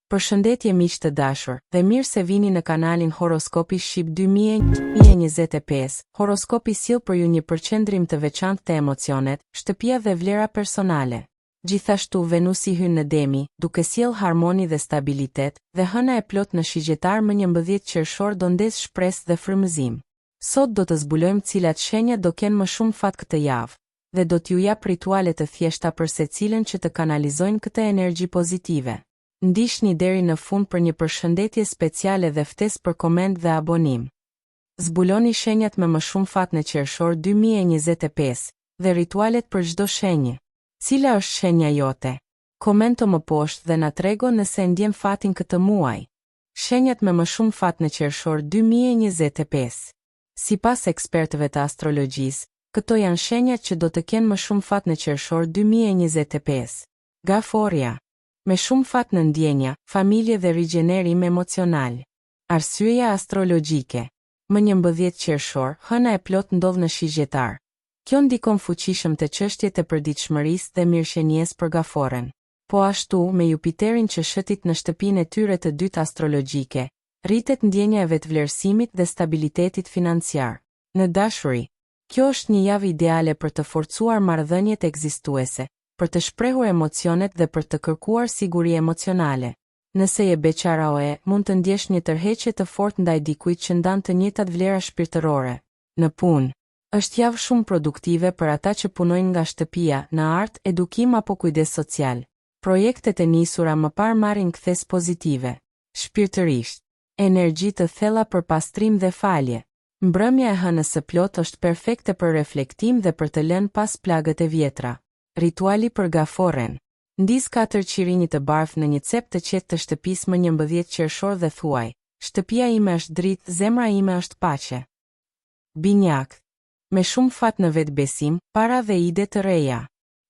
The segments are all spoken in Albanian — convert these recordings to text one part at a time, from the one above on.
Përshëndetje miq të dashur, dhe mirë se vini në kanalin Horoskopi Shqip 2025. Horoskopi sjell për ju një përqendrim të veçantë të emocionet, shtëpia dhe vlera personale. Gjithashtu Venusi hyn në Demi, duke sjell harmoni dhe stabilitet, dhe hëna e plot në Shigjetar më 11 qershor do ndes shpresë dhe frymëzim. Sot do të zbulojmë cilat shenja do kenë më shumë fat këtë javë, dhe do t'ju jap rituale të thjeshta për secilën që të kanalizojnë këtë energji pozitive. Ndiqni deri në fund për një përshëndetje speciale dhe ftesë për koment dhe abonim. Zbuloni shenjat me më shumë fat në qershor 2025 dhe ritualet për çdo shenjë. Cila është shenja jote? Komento më poshtë dhe na trego nëse ndjen fatin këtë muaj. Shenjat me më shumë fat në qershor 2025. Sipas ekspertëve të astrologjisë, këto janë shenjat që do të kenë më shumë fat në qershor 2025. Gaforia. Me shumë fat në ndjenja, familje dhe rigjenerim emocional. Arsyeja astrologjike. Më 11 qershor, hëna e plot ndodh në Shigjetar. Kjo ndikon fuqishëm të çështjet e përditshmërisë dhe mirëqenies për gaforen. Po ashtu, me Jupiterin që shëtit në shtëpinë e tyre të dytë astrologjike, rritet ndjenja e vetvlerësimit dhe stabilitetit financiar. Në dashuri, kjo është një javë ideale për të forcuar marrëdhëniet ekzistuese, për të shprehur emocionet dhe për të kërkuar siguri emocionale. Nëse je beqara oe, mund të ndjesh një tërheqje të fortë ndaj dikujt që ndan të njëjtat vlera shpirtërore. Në punë, është javë shumë produktive për ata që punojnë nga shtëpia, në art, edukim apo kujdes social. Projektet e nisura më parë marrin kthes pozitive. Shpirtërisht, energji të thella për pastrim dhe falje. Mbrëmja e hënës së plot është perfekte për reflektim dhe për të lënë pas plagët e vjetra. Rituali për gaforen. Ndis 4 qirinj të bardhë në një cep të qetë të shtëpisë më 11 qershor dhe thuaj: shtëpia ime është dritë, zemra ime është paqe. Binjak. Me shumë fat në vetbesim, para dhe ide të reja.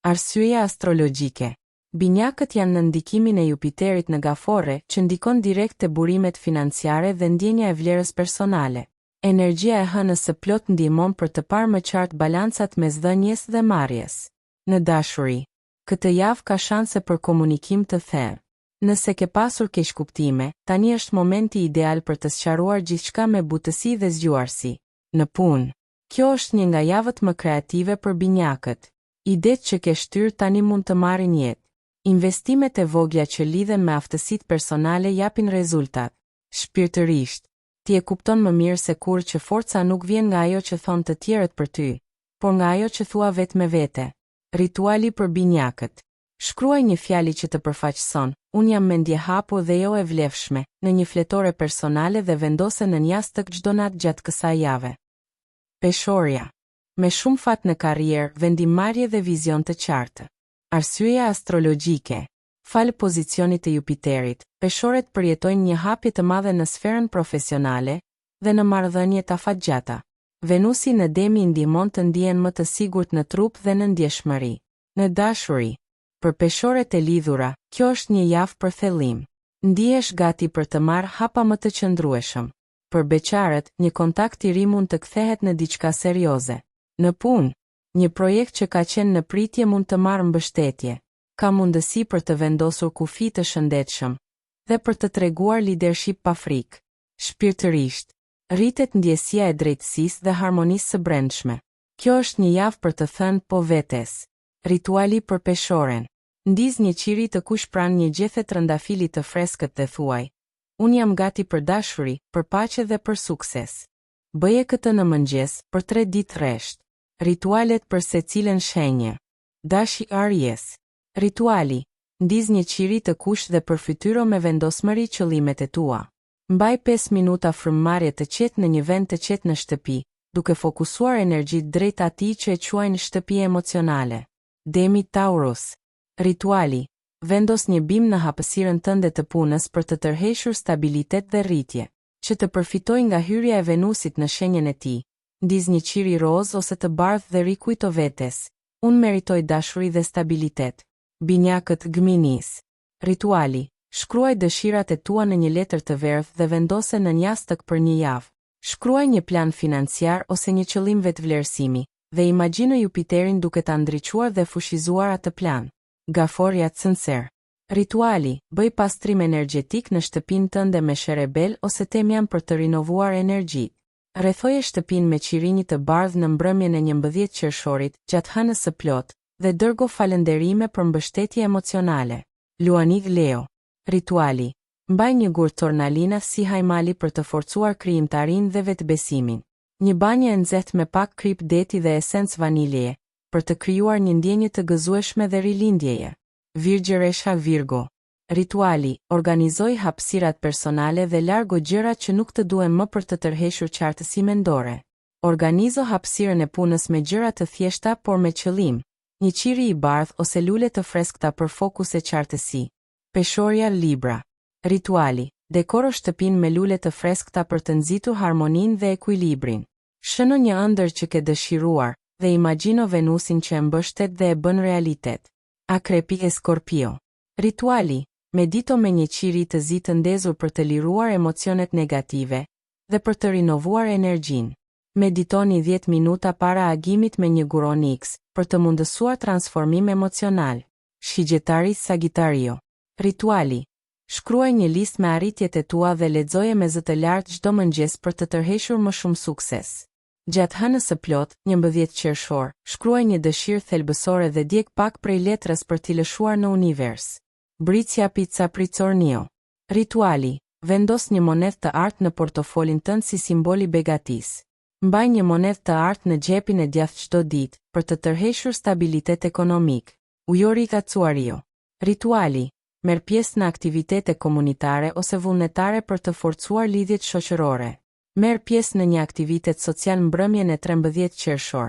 Arsyeja astrologjike. Binjakët janë në ndikimin e Jupiterit në gafore, që ndikon direkt te burimet financiare dhe ndjenja e vlerës personale. Energjia e hënës së plot ndihmon për të parë më qartë balancat mes dhënjes dhe marrjes. Në dashuri, këtë javë ka shanse për komunikim të thellë. Nëse ke pasur keqkuptime, tani është momenti ideal për të sqaruar gjithçka me butësi dhe zgjuarsi. Në punë, kjo është një nga javët më kreative për binjakët. Idetë që ke shtyr tani mund të marrin jetë. Investimet e vogla që lidhen me aftësitë personale japin rezultat. Shpirtërisht, ti e kupton më mirë se kur që forca nuk vjen nga ajo që thon të tjerët për ty, por nga ajo që thua vetë me vete. Rituali për binjakët. Shkruaj një fjali që të përfaqëson: unë jam mendje hapur dhe jo e vlefshme, në një fletore personale dhe vendose në jashtëk çdo natë gjatë kësaj jave. Peshorja. Me shumë fat në karrierë, vendimmarrje dhe vizion të qartë. Arsyeja astrologjike. Fal pozicionit të Jupiterit, peshorët përjetojnë një hapje të madhe në sferën profesionale dhe në marrëdhënie të afatgjata. Venusi në Demi ndihmon të ndihen më të sigurt në trup dhe në ndjeshmëri. Në dashuri, për peshorët e lidhura, kjo është një javë për thellim. Ndihesh gati për të marrë hapa më të qëndrueshëm. Për beqarët, një kontakt i ri mund të kthehet në diçka serioze. Në punë, një projekt që ka qenë në pritje mund të marrë mbështetje. Ka mundësi për të vendosur kufi të shëndetshëm dhe për të treguar leadership pa frikë. Shpirtërisht, rritet ndjesia e drejtësisë dhe harmonisë së brendshme. Kjo është një javë për të thënë po vetes. Rituali për peshoren. Ndiz një qiri të kush pranë një gjethe trëndafili të freskët dhe thuaj: unë jam gati për dashuri, për paqe dhe për sukses. Bëje këtë në mëngjes, për 3 ditë rresht. Ritualet për secilën shenjë. Dashi Aries. Rituali. Ndiz një qiri të kush dhe përfytyro me vendosmëri qëllimet e tua. Mbaj 5 minuta frymëmarrje të qetë në një vend të qetë në shtëpi, duke fokusuar energjitë drejt atij që e quajnë shtëpi emocionale. Demi Taurus. Rituali. Vendos një bim në hapësirën tënde të punës për të tërhequr stabilitet dhe rritje. Që të përfitojë nga hyrja e Venusit në shenjën e tij. Ndiz një qiri roz ose të bardhë dhe rikujto vetes: unë meritoj dashuri dhe stabilitet. Binjakët Gminis. Rituali. Shkruaj dëshirat e tua në një letër të verdhë dhe vendose në jashtëk për një javë. Shkruaj një plan financiar ose një qëllim vetvlerësimi dhe imagjino Jupiterin duke ta ndriçuar dhe fushizuar atë plan. Gaforja Cëncer. Rituali, bëj pastrim energjetik në shtëpinë tënde me sherebel ose temjan për të rinovuar energji. Rrethoje shtëpinë me qirinj të bardhë në mbrëmjen e 11 qershorit, gjatë hënës së plot, dhe dërgo falënderime për mbështetje emocionale. Luani Leo. Rituali. Mbaj një gur tornalina si hajmali për të forcuar krijimtarinë dhe vetbesimin. Një banjë e nxehtë me pak krip deti dhe esencë vaniljeje, për të krijuar një ndjenjë të gëzueshme dhe rilindjeje. Virgjëresha Virgo. Rituali, organizoj hapësirat personale dhe largo gjërat që nuk të duhen më për të tërhequr qartësi mendore. Organizo hapësirën e punës me gjëra të thjeshta por me qëllim, një qiri i bardhë ose lule të freskëta për fokus e qartësi. Peshorja Libra. Rituali, dekoro shtëpinë me lule të freskëta për të nxitur harmoninë dhe ekuilibrin. Shëno një ëndër që ke dëshiruar dhe imagjino Venusin që e mbështet dhe e bën realitet. Akrepi e Skorpio. Rituali, medito me një qiri të zi të ndezur për të liruar emocionet negative dhe për të rinovuar energjinë. Meditoni 10 minuta para agimit me një guron X për të mundësuar transformim emocional. Shigjetari Sagitario. Rituali, shkruaj një listë me arritjet e tua dhe lexoje me zë të lartë çdo mëngjes për të tërhequr më shumë sukses. Gjatë hënës së plot, 11 qershor, shkruaj një dëshirë thelbësore dhe djeg pak prej letrës për t'i lëshuar në univers. Bricja Pizza Pricornio. Rituali, vendos një monedhë të artë në portofolin tënd si simboli begatisë. Mbaj një monedhë të artë në xhepin e djathtë çdo ditë për të tërhequr stabilitet ekonomik. Ujori Kacuario. Rituali, merr pjesë në aktivitete komunitare ose vullnetare për të forcuar lidhjet shoqërore. Merr pjesë në një aktivitet social mbrëmjen e 13 qershor.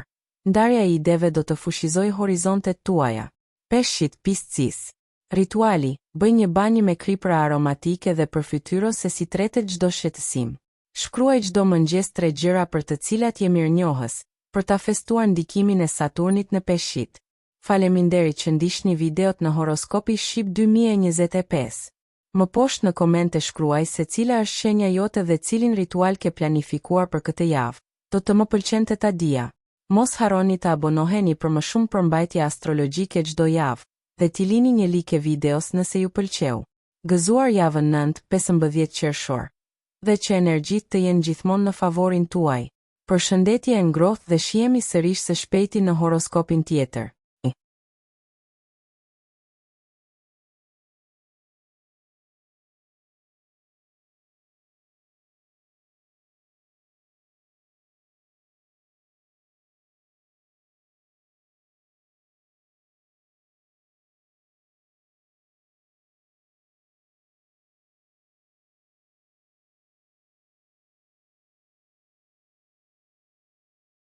Ndarja e ideve do të fushizojë horizontet tuaja. Peshqit Piscis. Rituali, bëj një banjë me kripra aromatike dhe përfytyrose si tretet çdo shqetësim. Shkruaj çdo mëngjes 3 gjëra për të cilat je mirënjohës, për ta festuar ndikimin e Saturnit në Peshqit. Faleminderit që ndiqni videot në Horoskopi Shqip 2025. Më poshtë në komente shkruaj se cila është shenja jote dhe cilin ritual ke planifikuar për këtë javë. Do të më pëlqente ta dija. Mos harroni të abonoheni për më shumë përmbajtje astrologjike çdo javë dhe t'i lini një like videos nëse ju pëlqeu. Gëzuar javën 9-15 qershor. Dhe që energjitë të jenë gjithmonë në favorin tuaj. Përshëndetje e ngrohtë dhe shihemi sërish së shpejti në horoskopin tjetër.